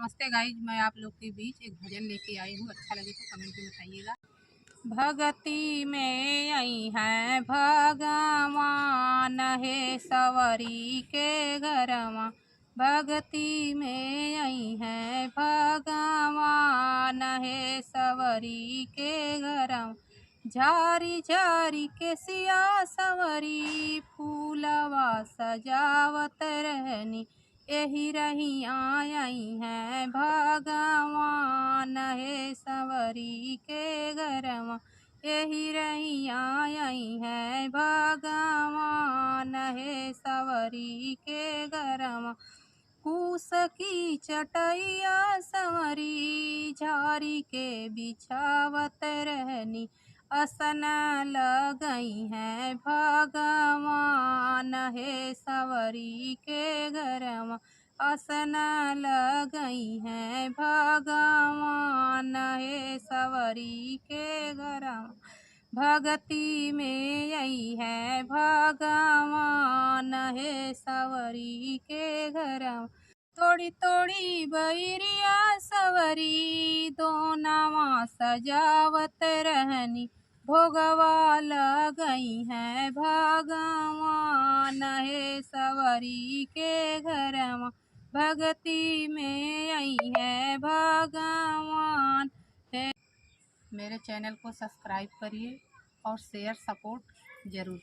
नमस्ते गाइज, मैं आप लोग के बीच एक भजन लेके आई हूँ। अच्छा लगे तो कमेंट में बताइएगा। भगती में आई है भगवान है सवरी के घरमा। भगती में आई है भगवान है सवरी के घरमा। झारी झारी के सिया सवरी फूलवा सजावत रहनी। यही रही आई है भगवान है सवरी के घरमा। यही रही आई है भगवान है सवरी के घरमा। कूस की चटैया संवरी झारी के बिछावत रहनी। असन लगई है भगवान है सवरी के घरमा। असन लगई है भगवान है सवरी के घरमा। भगती में आई है भगवान है सवरी के घरमा। थोड़ी थोड़ी बैरिया सवरी दोनावा सजावत रहनी। भोगवा लगई है भगवान है सवरी के घरमा। भगती में आई है भगवान है। मेरे चैनल को सब्सक्राइब करिए और शेयर सपोर्ट ज़रूर।